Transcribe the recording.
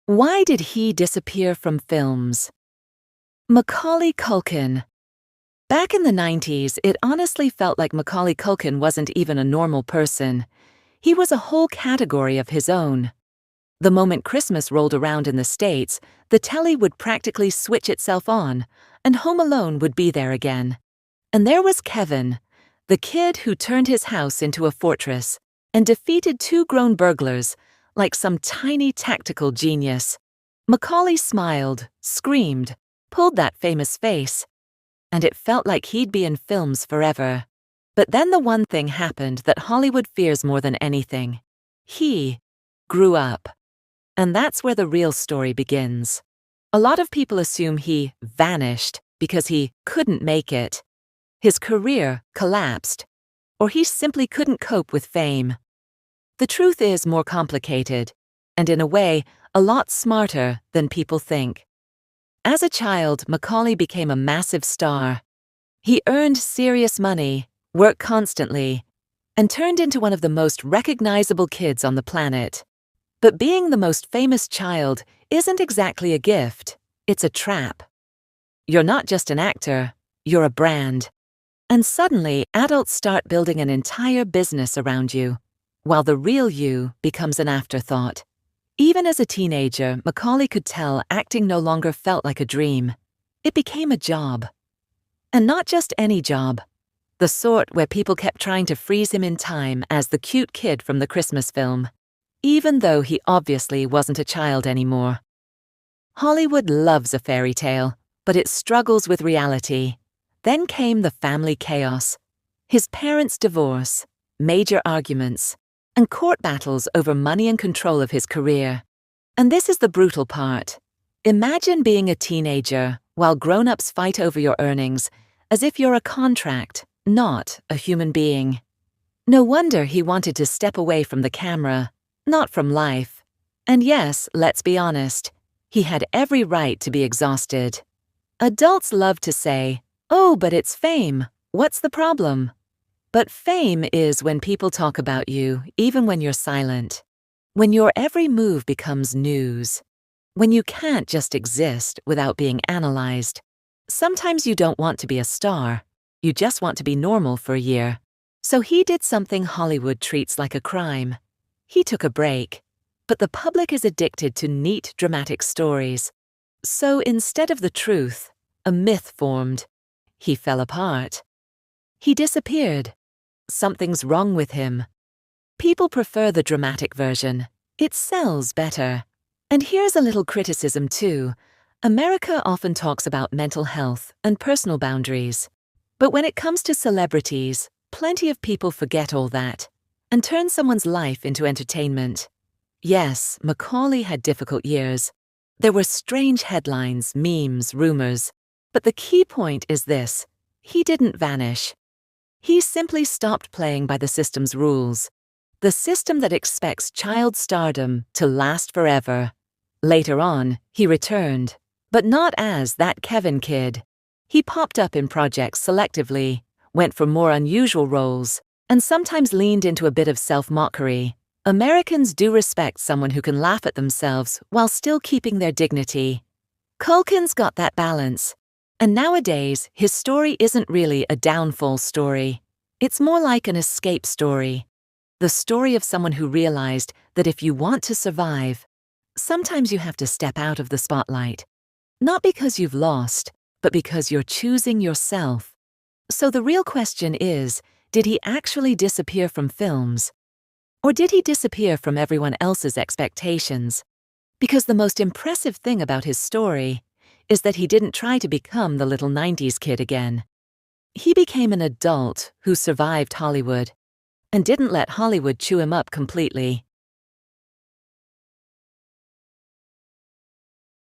Why did he disappear from films? Macaulay Culkin. Back in the 90s, it honestly felt like Macaulay Culkin wasn't even a normal person. He was a whole category of his own. The moment Christmas rolled around in the States, the telly would practically switch itself on, and Home Alone would be there again. And there was Kevin, the kid who turned his house into a fortress and defeated two grown burglars like some tiny tactical genius. Macaulay smiled, screamed, pulled that famous face, and it felt like he'd be in films forever. But then the one thing happened that Hollywood fears more than anything. He grew up. And that's where the real story begins. A lot of people assume he vanished because he couldn't make it. His career collapsed, or he simply couldn't cope with fame. The truth is more complicated, and in a way, a lot smarter than people think. As a child, Macaulay became a massive star. He earned serious money, worked constantly, and turned into one of the most recognizable kids on the planet. But being the most famous child isn't exactly a gift, it's a trap. You're not just an actor, you're a brand. And suddenly, adults start building an entire business around you, while the real you becomes an afterthought. Even as a teenager, Macaulay could tell acting no longer felt like a dream. It became a job. And not just any job. The sort where people kept trying to freeze him in time as the cute kid from the Christmas film, even though he obviously wasn't a child anymore. Hollywood loves a fairy tale, but it struggles with reality. Then came the family chaos. His parents' divorce, major arguments, and court battles over money and control of his career. And this is the brutal part. Imagine being a teenager while grown-ups fight over your earnings as if you're a contract, not a human being. No wonder he wanted to step away from the camera, not from life. And yes, let's be honest, he had every right to be exhausted. Adults love to say, "Oh, but it's fame. What's the problem?" But fame is when people talk about you, even when you're silent. When your every move becomes news. When you can't just exist without being analyzed. Sometimes you don't want to be a star. You just want to be normal for a year. So he did something Hollywood treats like a crime. He took a break. But the public is addicted to neat, dramatic stories. So instead of the truth, a myth formed. He fell apart. He disappeared. Something's wrong with him. People prefer the dramatic version. It sells better. And here's a little criticism too. America often talks about mental health and personal boundaries. But when it comes to celebrities, plenty of people forget all that and turn someone's life into entertainment. Yes, Macaulay had difficult years. There were strange headlines, memes, rumors. But the key point is this: he didn't vanish. He simply stopped playing by the system's rules. The system that expects child stardom to last forever. Later on, he returned. But not as that Kevin kid. He popped up in projects selectively, went for more unusual roles, and sometimes leaned into a bit of self-mockery. Americans do respect someone who can laugh at themselves while still keeping their dignity. Culkin's got that balance. And nowadays, his story isn't really a downfall story. It's more like an escape story. The story of someone who realized that if you want to survive, sometimes you have to step out of the spotlight. Not because you've lost, but because you're choosing yourself. So the real question is, did he actually disappear from films? Or did he disappear from everyone else's expectations? Because the most impressive thing about his story is that he didn't try to become the little 90s kid again. He became an adult who survived Hollywood and didn't let Hollywood chew him up completely.